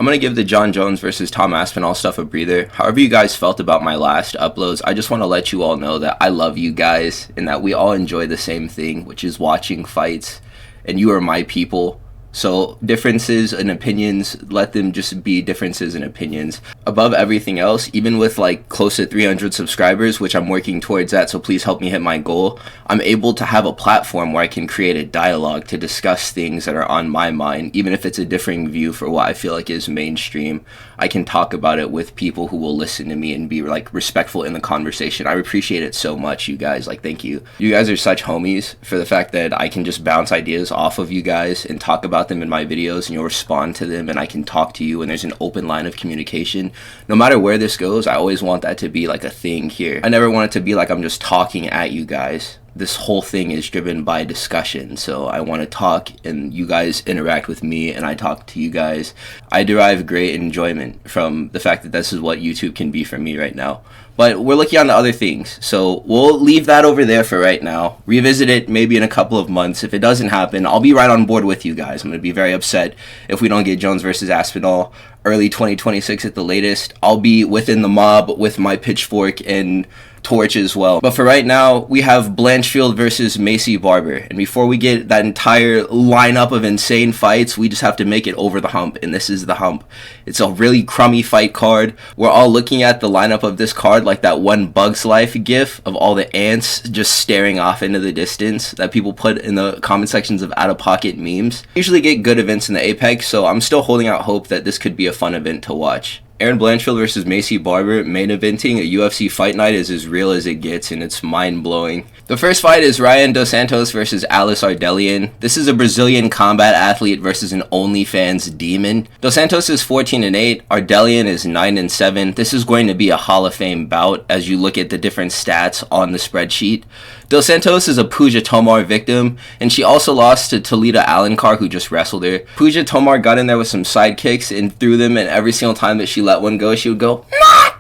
I'm going to give the John Jones versus Tom Aspinall stuff a breather. However you guys felt about my last uploads, I just want to let you all know that I love you guys and that we all enjoy the same thing, which is watching fights, and you are my people. So differences in opinions, let them just be differences in opinions. Above everything else, even with like close to 300 subscribers, which I'm working towards that, so please help me hit my goal, I'm able to have a platform where I can create a dialogue to discuss things that are on my mind, even if it's a differing view for what I feel like is mainstream. I can talk about it with people who will listen to me and be like respectful in the conversation. I appreciate it so much, you guys. Like, thank you. You guys are such homies for the fact that I can just bounce ideas off of you guys and talk about them in my videos, and you'll respond to them, and I can talk to you, and there's an open line of communication. No matter where this goes, I always want that to be like a thing here. I never want it to be like I'm just talking at you guys. This whole thing is driven by discussion, so I want to talk and you guys interact with me and I talk to you guys. I derive great enjoyment from the fact that this is what YouTube can be for me right now. But we're looking on to other things, so we'll leave that over there for right now. Revisit it maybe in a couple of months. If it doesn't happen, I'll be right on board with you guys. I'm going to be very upset if we don't get Jones versus Aspinall early 2026 at the latest. I'll be within the mob with my pitchfork and torch as well. But for right now, we have Blanchfield versus Macy Barber. And before we get that entire lineup of insane fights, we just have to make it over the hump. And this is the hump. It's a really crummy fight card. We're all looking at the lineup of this card like that one Bugs Life gif of all the ants just staring off into the distance that people put in the comment sections of out-of-pocket memes. Usually get good events in the Apex, so I'm still holding out hope that this could be a fun event to watch. Aaron Blanchfield versus Macy Barber main eventing a UFC fight night is as real as it gets, and it's mind-blowing. The first fight is Rayanne dos Santos versus Alice Ardelean. This is a Brazilian combat athlete versus an OnlyFans demon. Dos Santos is 14-8, Ardelean is 9-7. This is going to be a Hall of Fame bout as you look at the different stats on the spreadsheet. Dos Santos is a Puja Tomar victim, and she also lost to Talita Alencar, who just wrestled her. Puja Tomar got in there with some side kicks and threw them, and every single time that she let one go, she would go, "Not."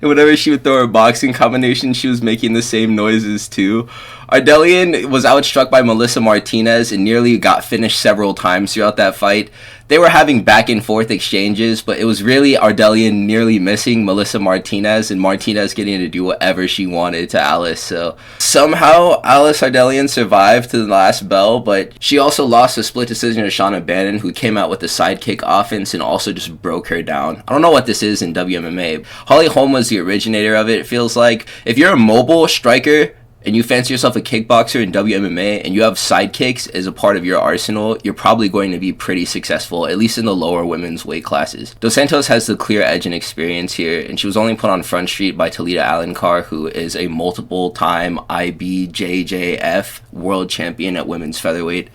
And whenever she would throw her boxing combination, she was making the same noises too. Ardelean was outstruck by Melissa Martinez and nearly got finished several times throughout that fight. They were having back and forth exchanges, but it was really Ardelean nearly missing Melissa Martinez and Martinez getting to do whatever she wanted to Alice. So somehow Alice Ardelean survived to the last bell, but she also lost a split decision to Shauna Bannon, who came out with the sidekick offense and also just broke her down. I don't know what this is in WMMA. Holly Holm was the originator of it, it feels like. If you're a mobile striker and you fancy yourself a kickboxer in WMMA and you have sidekicks as a part of your arsenal, you're probably going to be pretty successful, at least in the lower women's weight classes. Dos Santos has the clear edge and experience here, and she was only put on Front Street by Talita Alencar, who is a multiple-time IBJJF world champion at women's featherweight.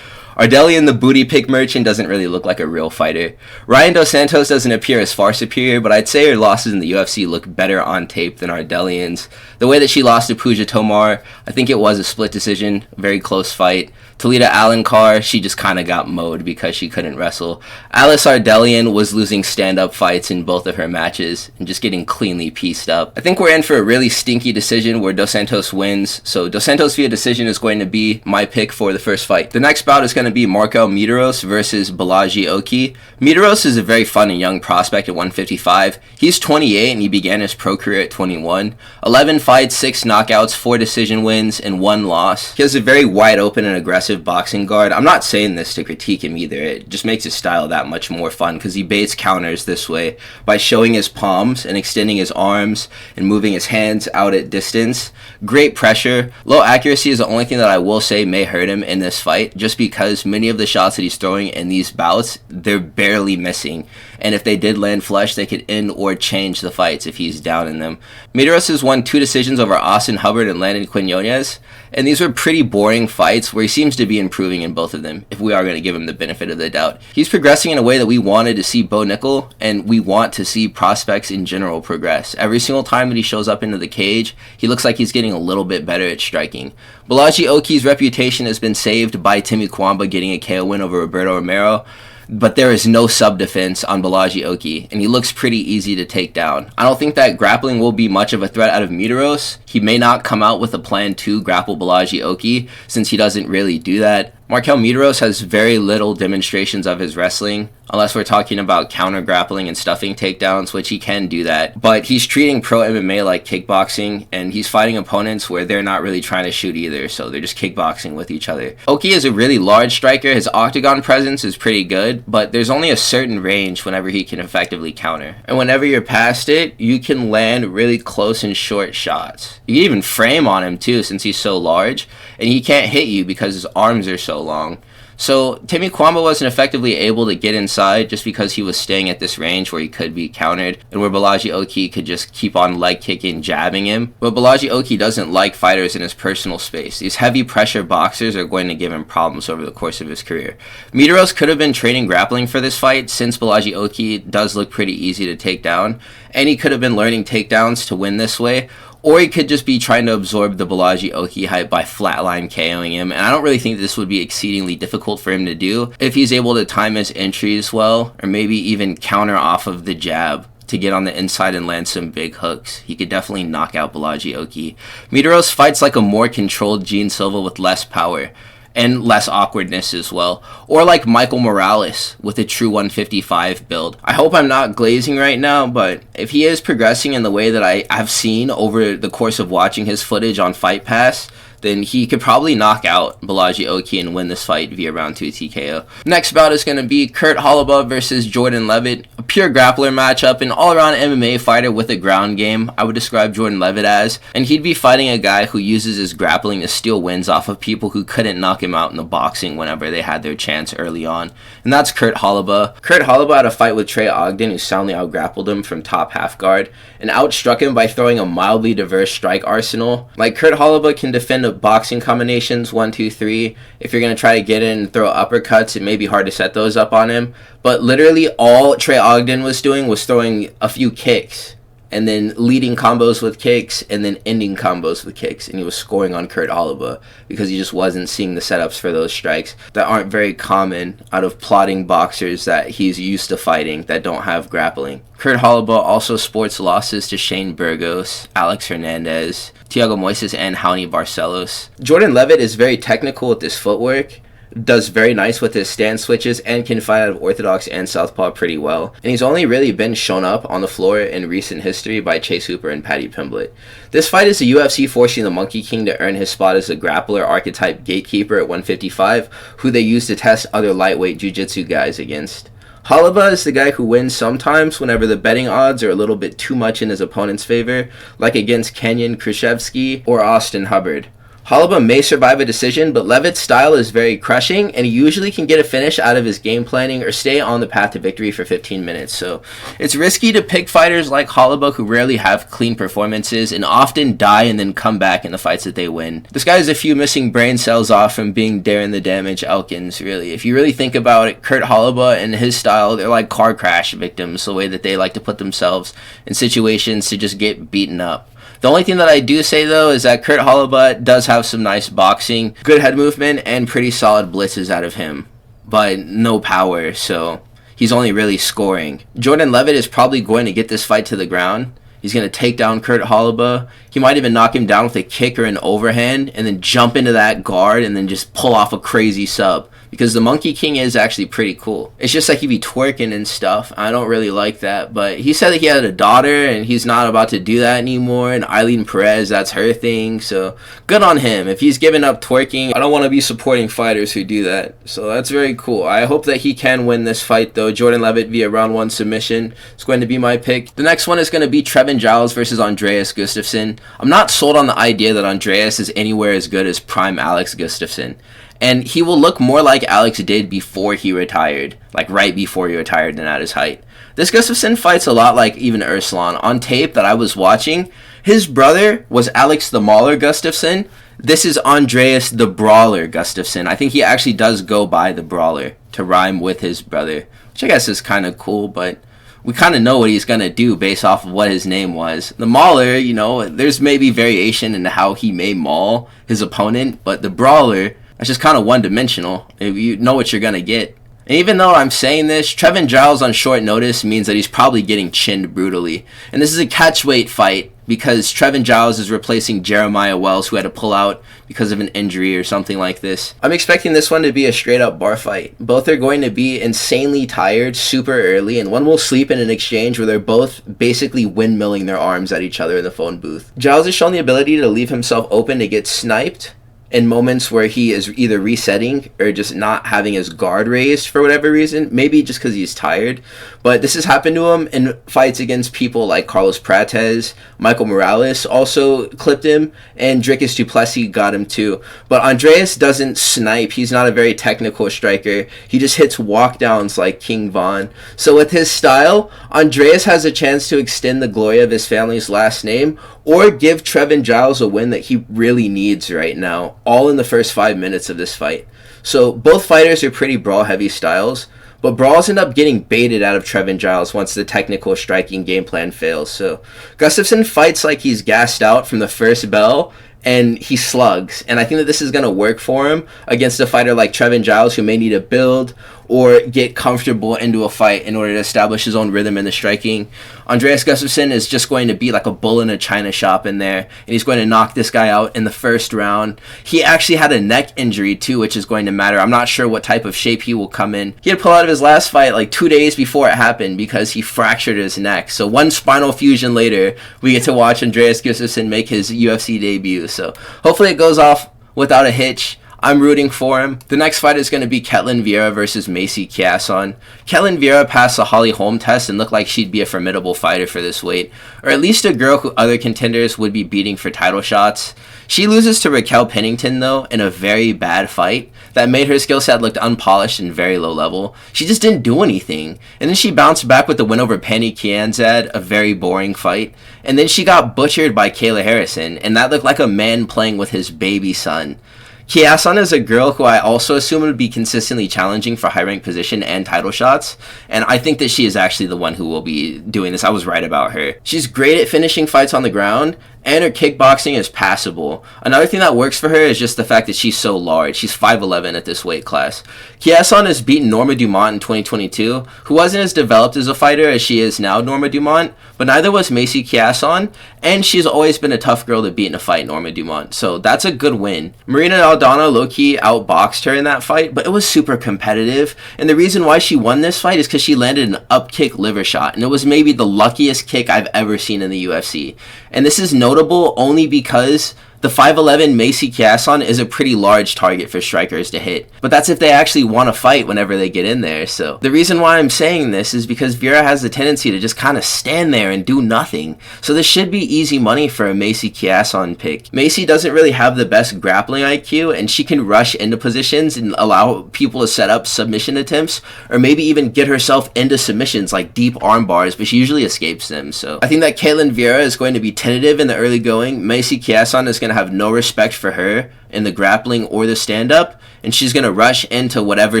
Ardelean, the booty pick merchant, doesn't really look like a real fighter. Rayanne dos Santos doesn't appear as far superior, but I'd say her losses in the UFC look better on tape than Ardelean's. The way that she lost to Puja Tomar, I think it was a split decision, very close fight. Talita Alencar, she just kind of got mowed because she couldn't wrestle. Alice Ardelean was losing stand-up fights in both of her matches and just getting cleanly pieced up. I think we're in for a really stinky decision where Dos Santos wins, so Dos Santos via decision is going to be my pick for the first fight. The next bout is going to be Marquel Mederos versus Bolaji Oki. Mederos is a very fun and young prospect at 155. He's 28 and he began his pro career at 21. 11 fights, 6 knockouts, 4 decision wins, and 1 loss. He has a very wide open and aggressive boxing guard. I'm not saying this to critique him either. It just makes his style that much more fun because he baits counters this way by showing his palms and extending his arms and moving his hands out at distance. Great pressure. Low accuracy is the only thing that I will say may hurt him in this fight, just because many of the shots that he's throwing in these bouts, they're barely missing. And if they did land flush, they could end or change the fights if he's down in them. Mederos has won 2 decisions over Austin Hubbard and Landon Quinones, and these were pretty boring fights where he seems to be improving in both of them, if we are going to give him the benefit of the doubt. He's progressing in a way that we wanted to see Bo Nickel, and we want to see prospects in general progress. Every single time that he shows up into the cage, he looks like he's getting a little bit better at striking. Bolaji Oki's reputation has been saved by Timmy Kwamba getting a KO win over Roberto Romero, but there is no sub-defense on Bolaji Oki, and he looks pretty easy to take down. I don't think that grappling will be much of a threat out of Mederos. He may not come out with a plan to grapple Bolaji Oki, since he doesn't really do that. Marquel Mederos has very little demonstrations of his wrestling, unless we're talking about counter grappling and stuffing takedowns, which he can do that. But he's treating pro MMA like kickboxing, and he's fighting opponents where they're not really trying to shoot either, so they're just kickboxing with each other. Oki is a really large striker. His octagon presence is pretty good, but there's only a certain range whenever he can effectively counter. And whenever you're past it, you can land really close and short shots. You can even frame on him too, since he's so large, and he can't hit you because his arms are so long. So Timmy Kwamba wasn't effectively able to get inside just because he was staying at this range where he could be countered and where Bolaji Oki could just keep on leg kicking, jabbing him. But Bolaji Oki doesn't like fighters in his personal space. These heavy pressure boxers are going to give him problems over the course of his career. Mederos could have been training grappling for this fight since Bolaji Oki does look pretty easy to take down, and he could have been learning takedowns to win this way. Or he could just be trying to absorb the Bolaji Oki hype by flatline KOing him, and I don't really think this would be exceedingly difficult for him to do if he's able to time his entries well, or maybe even counter off of the jab to get on the inside and land some big hooks. He could definitely knock out Bolaji Oki. Mederos fights like a more controlled Gene Silva with less power and less awkwardness as well, or like Michael Morales with a true 155 build. I hope I'm not glazing right now, but if he is progressing in the way that I have seen over the course of watching his footage on Fight Pass, then he could probably knock out Bolaji Oki and win this fight via round 2 TKO. Next bout is going to be Kurt Holobaugh versus Jordan Leavitt, a pure grappler matchup, an all-around MMA fighter with a ground game, I would describe Jordan Leavitt as, and he'd be fighting a guy who uses his grappling to steal wins off of people who couldn't knock him out in the boxing whenever they had their chance early on, and that's Kurt Holobaugh. Kurt Holobaugh had a fight with Trey Ogden, who soundly outgrappled him from top half guard, and outstruck him by throwing a mildly diverse strike arsenal. Like, Kurt Holobaugh can defend boxing combinations 1, 2, 3. If you're going to try to get in and throw uppercuts, it may be hard to set those up on him, but literally all Trey Ogden was doing was throwing a few kicks and then leading combos with kicks and then ending combos with kicks, and he was scoring on Kurt Holobaugh because he just wasn't seeing the setups for those strikes that aren't very common out of plotting boxers that he's used to fighting that don't have grappling. Kurt Holobaugh also sports losses to Shane Burgos, Alex Hernandez, Thiago Moises, and Raoni Barcelos. Jordan Leavitt is very technical with his footwork, does very nice with his stance switches, and can fight out of orthodox and southpaw pretty well. And he's only really been shown up on the floor in recent history by Chase Hooper and Paddy Pimblett. This fight is the UFC forcing the Monkey King to earn his spot as a grappler archetype gatekeeper at 155, who they use to test other lightweight jiu-jitsu guys against. Holobaugh is the guy who wins sometimes whenever the betting odds are a little bit too much in his opponent's favor, like against Kenyon Khrushchevsky or Austin Hubbard. Holobaugh may survive a decision, but Leavitt's style is very crushing, and he usually can get a finish out of his game planning or stay on the path to victory for 15 minutes. So it's risky to pick fighters like Holobaugh who rarely have clean performances and often die and then come back in the fights that they win. This guy has a few missing brain cells off from being Darren the Damage Elkins, really. If you really think about it, Kurt Holobaugh and his style, they're like car crash victims, the way that they like to put themselves in situations to just get beaten up. The only thing that I do say, though, is that Kurt Holobaugh does have some nice boxing, good head movement, and pretty solid blitzes out of him, but no power, so he's only really scoring. Jordan Leavitt is probably going to get this fight to the ground. He's going to take down Kurt Holobaugh. He might even knock him down with a kick or an overhand and then jump into that guard and then just pull off a crazy sub. Because the Monkey King is actually pretty cool. It's just like he'd be twerking and stuff. I don't really like that. But he said that he had a daughter and he's not about to do that anymore. And Eileen Perez, that's her thing. So good on him. If he's giving up twerking, I don't want to be supporting fighters who do that. So that's very cool. I hope that he can win this fight, though. Jordan Leavitt via round 1 submission is going to be my pick. The next one is going to be Trevin Giles versus Andreas Gustaffson. I'm not sold on the idea that Andreas is anywhere as good as prime Alex Gustaffson. And he will look more like Alex did before he retired, like right before he retired than at his height. This Gustaffson fights a lot like even Urslan. On tape that I was watching, his brother was Alex the Mauler Gustaffson. This is Andreas the Brawler Gustaffson. I think he actually does go by the Brawler to rhyme with his brother, which I guess is kind of cool, but we kind of know what he's going to do based off of what his name was. The Mauler, you know, there's maybe variation in how he may maul his opponent, but the Brawler, that's just kind of one-dimensional. You know what you're going to get. And even though I'm saying this, Trevin Giles on short notice means that he's probably getting chinned brutally. And this is a catchweight fight because Trevin Giles is replacing Jeremiah Wells, who had to pull out because of an injury or something like this. I'm expecting this one to be a straight up bar fight. Both are going to be insanely tired super early, and one will sleep in an exchange where they're both basically windmilling their arms at each other in the phone booth. Giles has shown the ability to leave himself open to get sniped in moments where he is either resetting or just not having his guard raised for whatever reason, maybe just because he's tired. But this has happened to him in fights against people like Carlos Prates. Michael Morales also clipped him, and Dricus du Plessis got him too. But Andreas doesn't snipe. He's not a very technical striker. He just hits walkdowns like King Von. So with his style, Andreas has a chance to extend the glory of his family's last name or give Trevin Giles a win that he really needs right now, all in the first 5 minutes of this fight. So both fighters are pretty brawl-heavy styles, but brawls end up getting baited out of Trevin Giles once the technical striking game plan fails. So Gustaffson fights like he's gassed out from the first bell, and he slugs. And I think that this is going to work for him against a fighter like Trevin Giles, who may need to build or get comfortable into a fight in order to establish his own rhythm in the striking. Andreas Gustaffson is just going to be like a bull in a china shop in there, and he's going to knock this guy out in the first round. He actually had a neck injury too, which is going to matter. I'm not sure what type of shape he will come in. He had to pull out of his last fight like 2 days before it happened because he fractured his neck. So one spinal fusion later, we get to watch Andreas Gustaffson make his UFC debut. So hopefully it goes off without a hitch. I'm rooting for him. The next fight is going to be Ketlen Viera versus Macy Chiasson. Ketlen Viera passed the Holly Holm test and looked like she'd be a formidable fighter for this weight, or at least a girl who other contenders would be beating for title shots. She loses to Raquel Pennington, though, in a very bad fight that made her skill set look unpolished and very low level. She just didn't do anything. And then she bounced back with the win over Penny Kianzad, a very boring fight. And then she got butchered by Kayla Harrison, and that looked like a man playing with his baby son. Chiasson is a girl who I also assume would be consistently challenging for high-ranked position and title shots, and I think that she is actually the one who will be doing this. I was right about her. She's great at finishing fights on the ground, and her kickboxing is passable. Another thing that works for her is just the fact that she's so large. She's 5'11" at this weight class. Chiasson has beaten Norma Dumont in 2022, who wasn't as developed as a fighter as she is now, Norma Dumont, but neither was Macy Chiasson, and she's always been a tough girl to beat in a fight, Norma Dumont. So that's a good win. Marina Aldana low-key outboxed her in that fight, but it was super competitive, and the reason why she won this fight is because she landed an up-kick liver shot, and it was maybe the luckiest kick I've ever seen in the UFC. And this is notable only because the 5'11" Macy Chiasson is a pretty large target for strikers to hit. But that's if they actually want to fight whenever they get in there. So the reason why I'm saying this is because Viera has the tendency to just kind of stand there and do nothing. So this should be easy money for a Macy Chiasson pick. Macy doesn't really have the best grappling IQ, and she can rush into positions and allow people to set up submission attempts, or maybe even get herself into submissions like deep arm bars, but she usually escapes them. So I think that Ketlen Viera is going to be tentative in the early going. Macy Chiasson is going to have no respect for her in the grappling or the stand-up, and she's going to rush into whatever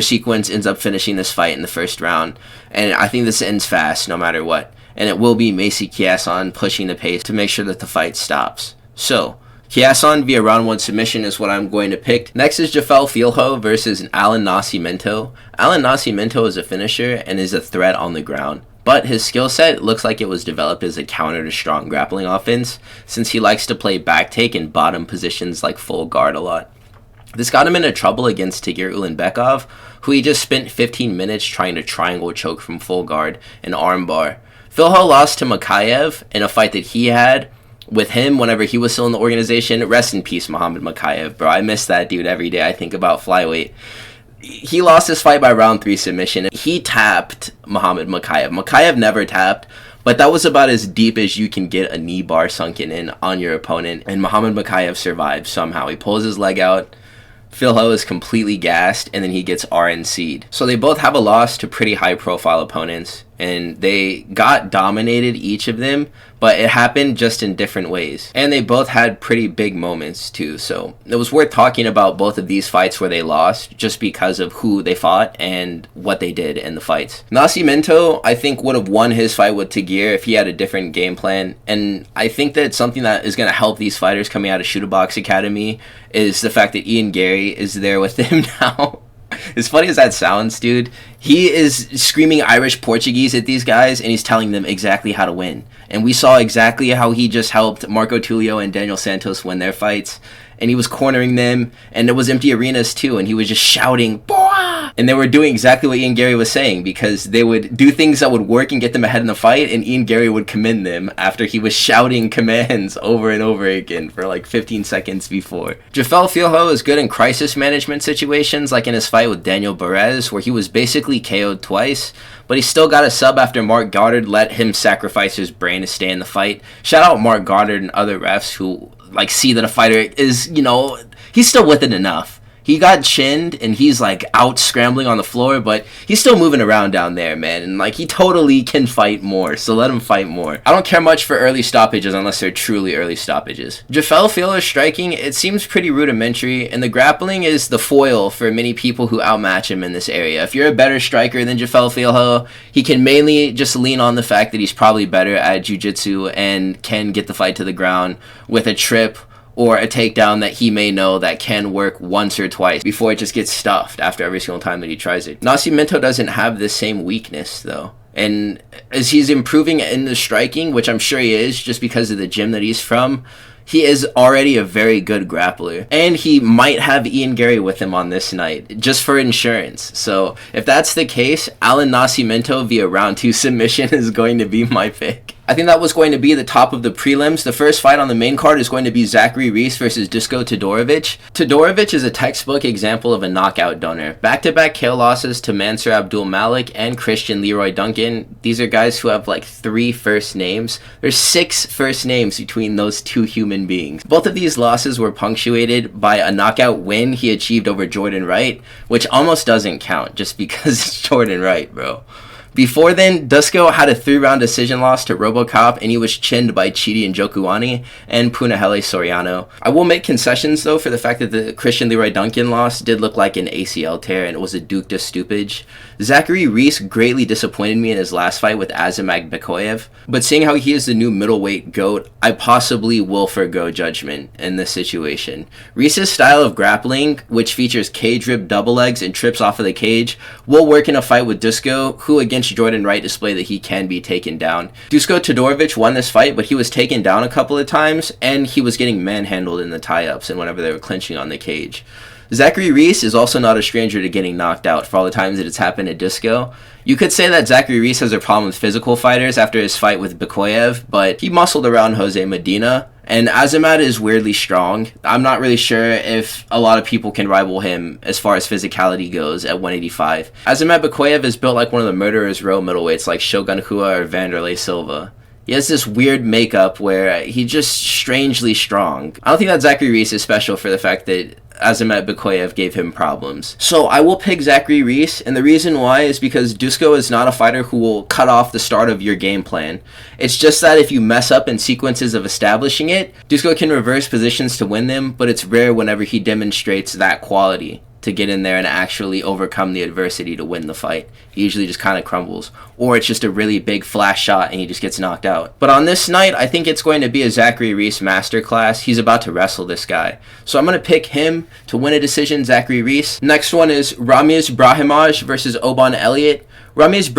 sequence ends up finishing this fight in the first round. And I think this ends fast no matter what, and it will be Macy Chiasson pushing the pace to make sure that the fight stops. So Chiasson via round 1 submission is what I'm going to pick. Next is Jafel Filho versus Alan Nascimento. Alan Nascimento is a finisher and is a threat on the ground, but his skill set looks like it was developed as a counter to strong grappling offense, since he likes to play back take and bottom positions like full guard a lot. This got him into trouble against Tagir Ulanbekov, who he just spent 15 minutes trying to triangle choke from full guard and armbar. Filho lost to Makayev in a fight that he had with him whenever he was still in the organization. Rest in peace, Muhammad Makayev, bro. I miss that dude every day I think about flyweight. He lost this fight by round 3 submission. He tapped Muhammad Makayev. Makayev never tapped, but that was about as deep as you can get a knee bar sunken in on your opponent, and Muhammad Makayev survived somehow. He pulls his leg out, Filho is completely gassed, and then he gets RNC'd. So they both have a loss to pretty high-profile opponents, and they got dominated, each of them, but it happened just in different ways. And they both had pretty big moments, too, so it was worth talking about both of these fights where they lost, just because of who they fought and what they did in the fights. Nascimento, I think, would have won his fight with Tagir if he had a different game plan, and I think that something that is going to help these fighters coming out of Shootabox Academy is the fact that Ian Gary is there with them now. As funny as that sounds, dude, he is screaming Irish Portuguese at these guys, and he's telling them exactly how to win. And we saw exactly how he just helped Marco Tulio and Daniel Santos win their fights. And he was cornering them, and it was empty arenas too, and he was just shouting, "Boah!" And they were doing exactly what Ian Gary was saying, because they would do things that would work and get them ahead in the fight, and Ian Gary would commend them after he was shouting commands over and over again for like 15 seconds before. Jafel Filho is good in crisis management situations, like in his fight with Daniel Perez, where he was basically KO'd twice, but he still got a sub after Mark Goddard let him sacrifice his brain to stay in the fight. Shout out Mark Goddard and other refs who like see that a fighter is, you know, he's still with it enough. He got chinned and he's like out scrambling on the floor, but he's still moving around down there, man. And like he totally can fight more, so let him fight more. I don't care much for early stoppages unless they're truly early stoppages. Jafel Filho's striking, it seems pretty rudimentary, and the grappling is the foil for many people who outmatch him in this area. If you're a better striker than Jafel Filho, he can mainly just lean on the fact that he's probably better at jiu-jitsu and can get the fight to the ground with a trip or a takedown that he may know that can work once or twice before it just gets stuffed after every single time that he tries it. Nascimento doesn't have this same weakness, though. And as he's improving in the striking, which I'm sure he is just because of the gym that he's from, he is already a very good grappler. And he might have Ian Gary with him on this night, just for insurance. So if that's the case, Alan Nascimento via round 2 submission is going to be my pick. I think that was going to be the top of the prelims. The first fight on the main card is going to be Zachary Reese versus Dusko Todorovic. Todorovic is a textbook example of a knockout donor. Back-to-back KO losses to Mansour Abdul Malik and Christian Leroy Duncan. These are guys who have like 3 first names. There's 6 first names between those 2 human beings. Both of these losses were punctuated by a knockout win he achieved over Jordan Wright, which almost doesn't count just because it's Jordan Wright, bro. Before then, Dusko had a 3-round decision loss to Robocop, and he was chinned by Chidi Njokuani and Punahele Soriano. I will make concessions, though, for the fact that the Christian Leroy Duncan loss did look like an ACL tear, and it was a Duke de Stupage. Zachary Reese greatly disappointed me in his last fight with Azamat Bekoyev, but seeing how he is the new middleweight GOAT, I possibly will forgo judgment in this situation. Reese's style of grappling, which features cage-rip double legs and trips off of the cage, will work in a fight with Dusko, who against Jordan Wright displayed that he can be taken down. Dusko Todorovic won this fight, but he was taken down a couple of times, and he was getting manhandled in the tie-ups and whenever they were clinching on the cage. Zachary Reese is also not a stranger to getting knocked out for all the times that it's happened at Dusko. You could say that Zachary Reese has a problem with physical fighters after his fight with Bekoyev, but he muscled around Jose Medina, and Azamat is weirdly strong. I'm not really sure if a lot of people can rival him as far as physicality goes at 185. Azamat Bekoyev is built like one of the Murderers Row middleweights like Shogun Hua or Vanderlei Silva. He has this weird makeup where he's just strangely strong. I don't think that Zachary Reese is special for the fact that Azamat Bekoyev gave him problems. So I will pick Zachary Reese, and the reason why is because Dusko is not a fighter who will cut off the start of your game plan. It's just that if you mess up in sequences of establishing it, Dusko can reverse positions to win them, but it's rare whenever he demonstrates that quality to get in there and actually overcome the adversity to win the fight. He usually just kind of crumbles. Or it's just a really big flash shot and he just gets knocked out. But on this night, I think it's going to be a Zachary Reese masterclass. He's about to wrestle this guy. So I'm going to pick him to win a decision, Zachary Reese. Next one is Ramiz Brahimaj versus Oban Elliot. Ramiz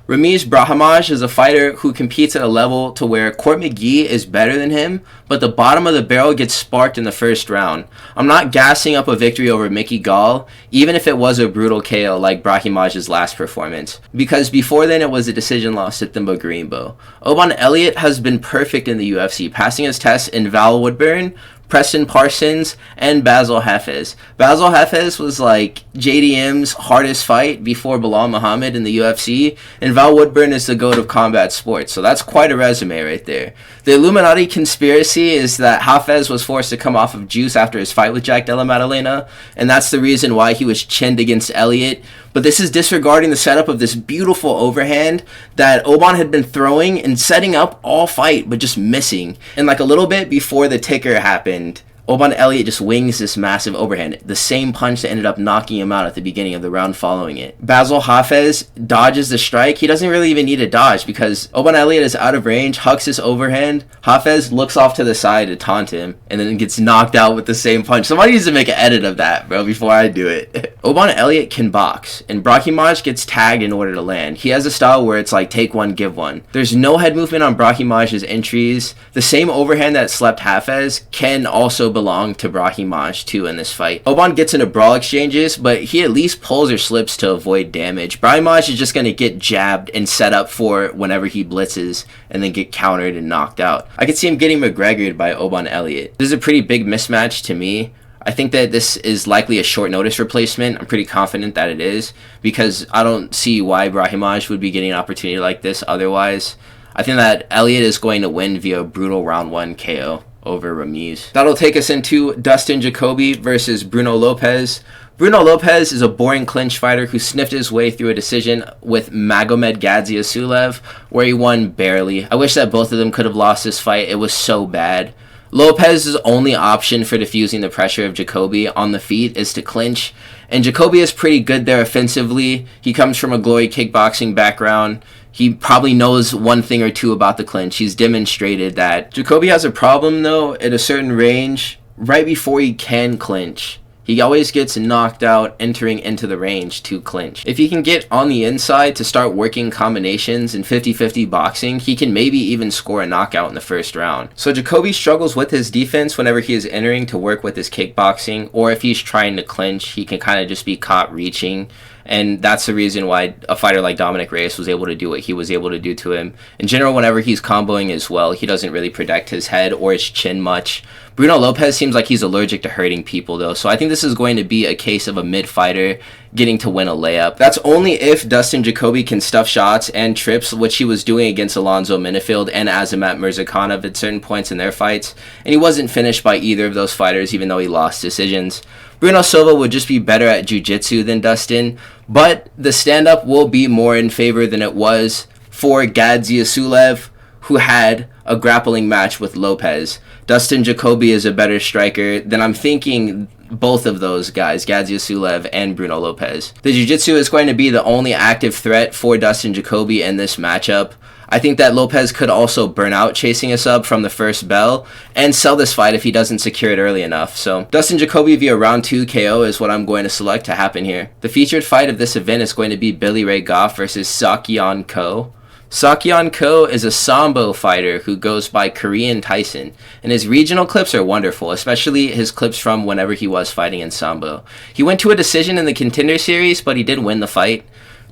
Brahimaj is a fighter who competes at a level to where Court McGee is better than him, but the bottom of the barrel gets sparked in the first round. I'm not gassing up a victory over Mickey Gall, even if it was a brutal KO like Brahimaj's last performance, because before then it was a decision loss to Thimba Greenbow. Oban Elliot has been perfect in the UFC, passing his tests in Val Woodburn, Preston Parsons, and Basil Hafez. Basil Hafez was like JDM's hardest fight before Bilal Muhammad in the UFC, and Val Woodburn is the GOAT of combat sports, so that's quite a resume right there. The Illuminati conspiracy is that Hafez was forced to come off of juice after his fight with Jack Della Maddalena, and that's the reason why he was chinned against Elliot. But this is disregarding the setup of this beautiful overhand that Oban had been throwing and setting up all fight, but just missing. And like a little bit before the ticker happened, Oban Elliot just wings this massive overhand, the same punch that ended up knocking him out at the beginning of the round following it. Basil Hafez dodges the strike. He doesn't really even need to dodge because Oban Elliot is out of range, hucks this overhand. Hafez looks off to the side to taunt him and then gets knocked out with the same punch. Somebody needs to make an edit of that, bro, before I do it. Oban Elliot can box, and Brahimaj gets tagged in order to land. He has a style where it's like take one, give one. There's no head movement on Brahimaj's entries. The same overhand that slept Hafez can also belong to Brahimaj too in this fight. Oban gets into brawl exchanges, but he at least pulls or slips to avoid damage. Brahimaj is just going to get jabbed and set up for whenever he blitzes and then get countered and knocked out. I could see him getting McGregored by Oban Elliot. This is a pretty big mismatch to me. I think that this is likely a short notice replacement. I'm pretty confident that it is because I don't see why Brahimaj would be getting an opportunity like this otherwise. I think that Elliot is going to win via brutal round 1 KO over Ramiz. That'll take us into Dustin Jacoby versus Bruno Lopez. Bruno Lopez is a boring clinch fighter who sniffed his way through a decision with Magomed Gadzhiesulev where he won barely. I wish that both of them could have lost this fight. It was so bad. Lopez's only option for diffusing the pressure of Jacoby on the feet is to clinch, and Jacoby is pretty good there offensively. He comes from a glory kickboxing background. He probably knows one thing or two about the clinch. He's demonstrated that. Jacoby has a problem though at a certain range right before he can clinch. He always gets knocked out entering into the range to clinch. If he can get on the inside to start working combinations in 50-50 boxing, he can maybe even score a knockout in the first round. So Jacoby struggles with his defense whenever he is entering to work with his kickboxing, or if he's trying to clinch, he can kind of just be caught reaching. And that's the reason why a fighter like Dominic Reyes was able to do what he was able to do to him. In general, whenever he's comboing as well, he doesn't really protect his head or his chin much. Bruno Lopez seems like he's allergic to hurting people, though, so I think this is going to be a case of a mid-fighter getting to win a layup. That's only if Dustin Jacoby can stuff shots and trips, which he was doing against Alonzo Minifield and Azamat Mirzakhanov at certain points in their fights, and he wasn't finished by either of those fighters, even though he lost decisions. Bruno Silva would just be better at jiu-jitsu than Dustin, but the stand-up will be more in favor than it was for Gadzhiesulev, who had a grappling match with Lopez. Dustin Jacoby is a better striker than I'm thinking both of those guys, Gadzhiesulev and Bruno Lopez. The jiu-jitsu is going to be the only active threat for Dustin Jacoby in this matchup. I think that Lopez could also burn out chasing a sub from the first bell and sell this fight if he doesn't secure it early enough. So Dustin Jacoby via round 2 KO is what I'm going to select to happen here. The featured fight of this event is going to be Billy Ray Goff versus Sakyeon Ko. Sakyeon Ko is a Sambo fighter who goes by Korean Tyson, and his regional clips are wonderful, especially his clips from whenever he was fighting in Sambo. He went to a decision in the Contender Series, but he did win the fight.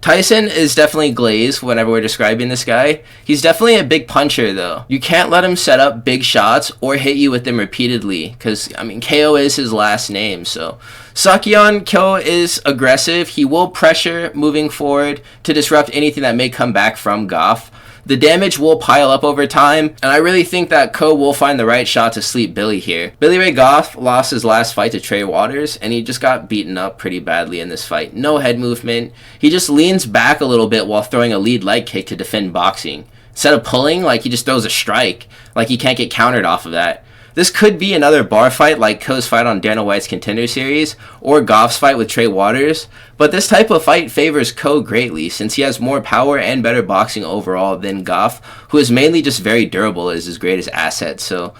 Tyson is definitely glazed whenever we're describing this guy. He's definitely a big puncher, though. You can't let him set up big shots or hit you with them repeatedly, because, I mean, KO is his last name, so... Sakyeon Ko is aggressive. He will pressure moving forward to disrupt anything that may come back from Goff. The damage will pile up over time, and I really think that Ko will find the right shot to sleep Billy here. Billy Ray Goff lost his last fight to Trey Waters, and he just got beaten up pretty badly in this fight. No head movement. He just leans back a little bit while throwing a lead leg kick to defend boxing. Instead of pulling, like, he just throws a strike. Like, he can't get countered off of that. This could be another bar fight like Ko's fight on Dana White's Contender Series or Goff's fight with Trey Waters, but this type of fight favors Ko greatly since he has more power and better boxing overall than Goff, who is mainly just very durable as his greatest asset. So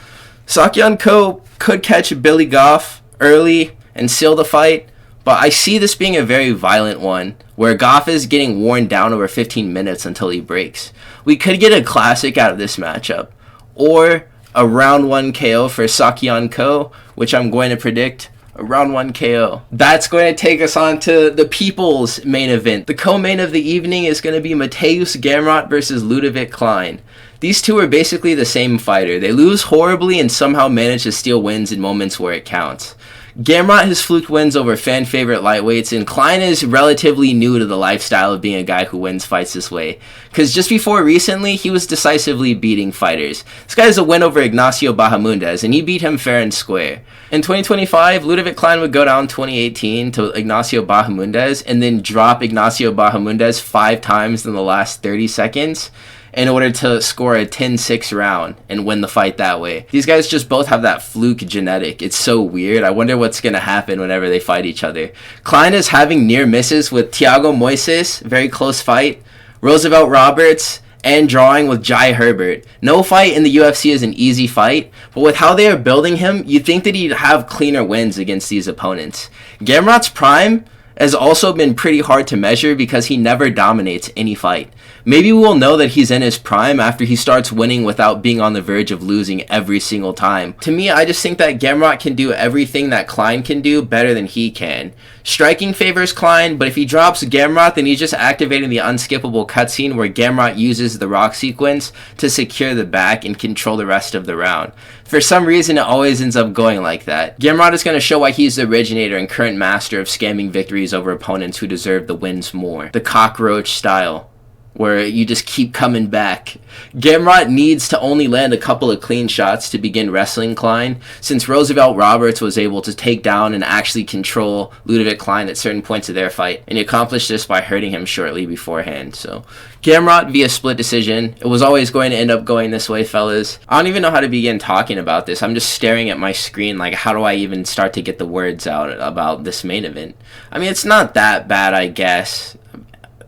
Sakyeon Ko could catch Billy Goff early and seal the fight, but I see this being a very violent one where Goff is getting worn down over 15 minutes until he breaks. We could get a classic out of this matchup, or a round 1 KO for Sakyeon Ko, which I'm going to predict a round 1 KO. That's going to take us on to the people's main event. The co-main of the evening is going to be Mateusz Gamrot versus Ludovic Klein. These two are basically the same fighter. They lose horribly and somehow manage to steal wins in moments where it counts. Gamrot has fluked wins over fan favorite lightweights, and Klein is relatively new to the lifestyle of being a guy who wins fights this way. Because just before recently, he was decisively beating fighters. This guy has a win over Ignacio Bahamundes, and he beat him fair and square. In 2025, Ludovic Klein would go down 2018 to Ignacio Bahamundes, and then drop Ignacio Bahamundes 5 times in the last 30 seconds. in order to score a 10-6 round and win the fight that way. These guys just both have that fluke genetic. It's so weird. I wonder what's going to happen whenever they fight each other. Klein is having near misses with Thiago Moises, very close fight, Roosevelt Roberts, and drawing with Jai Herbert. No fight in the UFC is an easy fight, but with how they are building him, you'd think that he'd have cleaner wins against these opponents. Gamrot's prime has also been pretty hard to measure because he never dominates any fight. Maybe we'll know that he's in his prime after he starts winning without being on the verge of losing every single time. To me, I just think that Gamrot can do everything that Klein can do better than he can. Striking favors Klein, but if he drops Gamrot, then he's just activating the unskippable cutscene where Gamrot uses the rock sequence to secure the back and control the rest of the round. For some reason, it always ends up going like that. Gamrot is going to show why he's the originator and current master of scamming victories over opponents who deserve the wins more. The cockroach style, where you just keep coming back. Gamrot needs to only land a couple of clean shots to begin wrestling Klein, since Roosevelt Roberts was able to take down and actually control Ludovic Klein at certain points of their fight, and he accomplished this by hurting him shortly beforehand. So Gamrot via split decision. It was always going to end up going this way, fellas. I don't even know how to begin talking about this. I'm just staring at my screen like, how do I even start to get the words out about this main event? I mean, it's not that bad, I guess.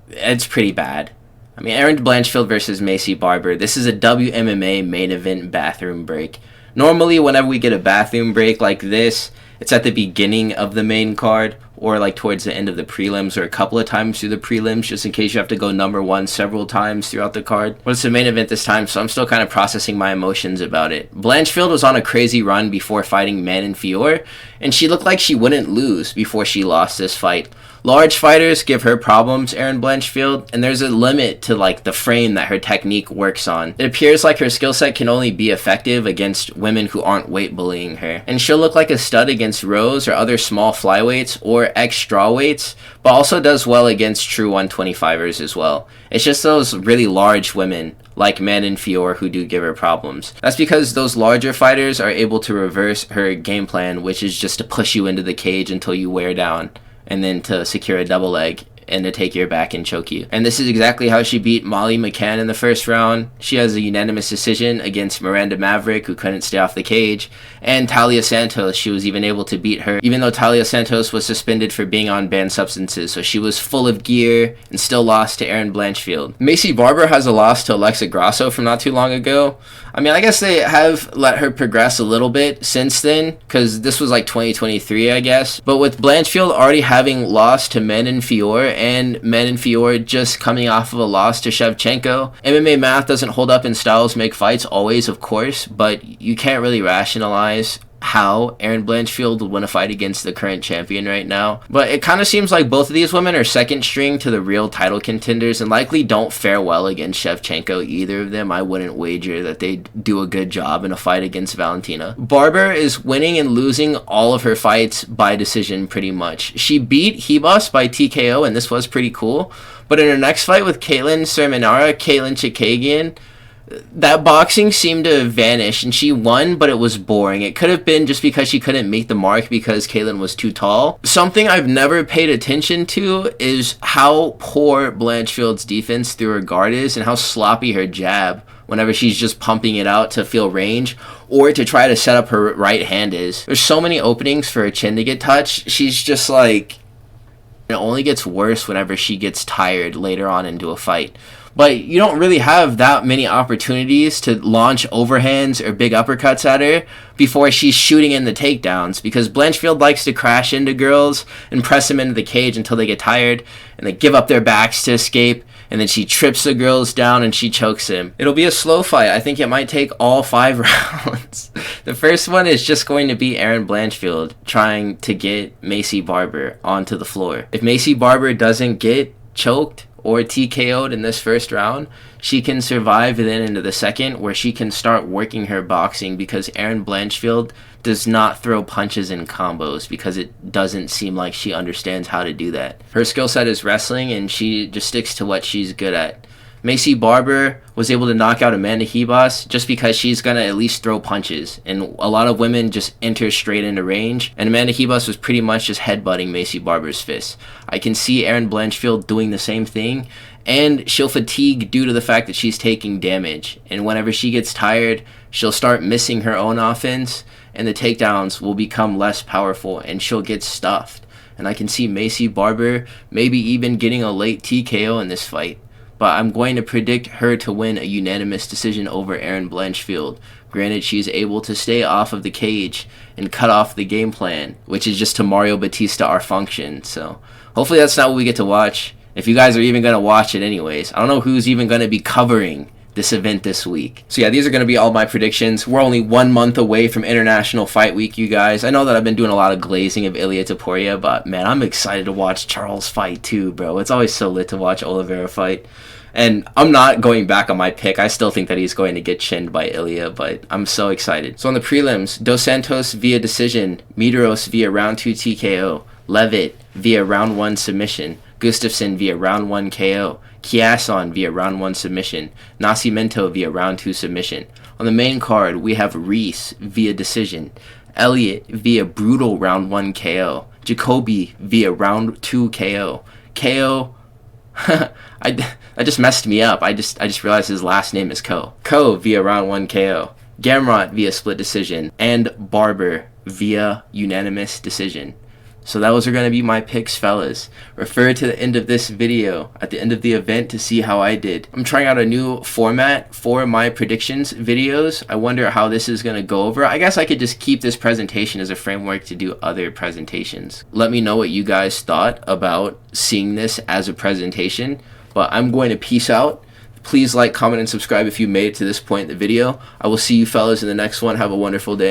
It's pretty bad. I mean, Erin Blanchfield versus Macy Barber. This is a WMMA main event bathroom break. Normally, whenever we get a bathroom break like this, it's at the beginning of the main card or like towards the end of the prelims or a couple of times through the prelims, just in case you have to go number one several times throughout the card. But it's the main event this time, so I'm still kind of processing my emotions about it. Blanchfield was on a crazy run before fighting Manon Fior, and she looked like she wouldn't lose before she lost this fight. Large fighters give her problems, Erin Blanchfield, and there's a limit to like the frame that her technique works on. It appears like her skill set can only be effective against women who aren't weight bullying her. And she'll look like a stud against Rose or other small flyweights or ex-straw weights, but also does well against true 125ers as well. It's just those really large women like Manon Fior who do give her problems. That's because those larger fighters are able to reverse her game plan, which is just to push you into the cage until you wear down, and then to secure a double leg and to take your back and choke you. And this is exactly how she beat Molly McCann in the first round. She has a unanimous decision against Miranda Maverick, who couldn't stay off the cage, and Talia Santos. She was even able to beat her, even though Talia Santos was suspended for being on banned substances, so she was full of gear and still lost to Erin Blanchfield. Macy Barber has a loss to Alexa Grasso from not too long ago. I mean, I guess they have let her progress a little bit since then, because this was like 2023, I guess. But with Blanchfield already having lost to Manon Fior, and Manon Fior just coming off of a loss to Shevchenko, MMA math doesn't hold up and styles make fights always, of course, but you can't really rationalize how Erin Blanchfield would win a fight against the current champion right now. But it kind of seems like both of these women are second string to the real title contenders and likely don't fare well against Shevchenko, either of them. I wouldn't wager that they do a good job in a fight against Valentina. Barber is winning and losing all of her fights by decision pretty much. She beat Hebos by TKO, and this was pretty cool. But in her next fight with Ketlen Serminara, Caitlin Chikagian, that boxing seemed to vanish, and she won, but it was boring. It could have been just because she couldn't make the mark because Caitlin was too tall. Something I've never paid attention to is how poor Blanchfield's defense through her guard is and how sloppy her jab whenever she's just pumping it out to feel range or to try to set up her right hand is. There's so many openings for her chin to get touched. She's just like, it only gets worse whenever she gets tired later on into a fight. But you don't really have that many opportunities to launch overhands or big uppercuts at her before she's shooting in the takedowns, because Blanchfield likes to crash into girls and press them into the cage until they get tired and they give up their backs to escape, and then she trips the girls down and she chokes him. It'll be a slow fight. I think it might take all 5 rounds. The first one is just going to be Erin Blanchfield trying to get Macy Barber onto the floor. If Macy Barber doesn't get choked or TKO'd in this first round, she can survive then into the second, where she can start working her boxing, because Erin Blanchfield does not throw punches in combos because it doesn't seem like she understands how to do that. Her skill set is wrestling, and she just sticks to what she's good at. Macy Barber was able to knock out Amanda Hebos just because she's going to at least throw punches. And a lot of women just enter straight into range. And Amanda Hebos was pretty much just headbutting Macy Barber's fists. I can see Erin Blanchfield doing the same thing. And she'll fatigue due to the fact that she's taking damage. And whenever she gets tired, she'll start missing her own offense, and the takedowns will become less powerful, and she'll get stuffed. And I can see Macy Barber maybe even getting a late TKO in this fight. But I'm going to predict her to win a unanimous decision over Erin Blanchfield. Granted, she's able to stay off of the cage and cut off the game plan, which is just to Mario Batista our function. So hopefully that's not what we get to watch. If you guys are even going to watch it anyways. I don't know who's even going to be covering this event this week. So yeah, these are going to be all my predictions. We're only 1 month away from International Fight Week, you guys. I know that I've been doing a lot of glazing of Ilia Topuria, but man, I'm excited to watch Charles fight too, bro. It's always so lit to watch Oliveira fight. And I'm not going back on my pick. I still think that he's going to get chinned by Ilia, but I'm so excited. So on the prelims, Dos Santos via decision, Mederos via round 2 TKO, Leavitt via round 1 submission, Gustaffson via round 1 KO, Chiasson via round 1 submission, Nascimento via round 2 submission. On the main card, we have Reese via decision, Elliot via brutal round 1 KO, Jacoby via round 2 KO, I just messed me up. I just realized his last name is Ko via round 1 KO, Gamrot via split decision, and Barber via unanimous decision. So those are going to be my picks, fellas. Refer to the end of this video at the end of the event to see how I did. I'm trying out a new format for my predictions videos. I wonder how this is going to go over. I guess I could just keep this presentation as a framework to do other presentations. Let me know what you guys thought about seeing this as a presentation. But I'm going to peace out. Please like, comment, and subscribe if you made it to this point in the video. I will see you fellas in the next one. Have a wonderful day.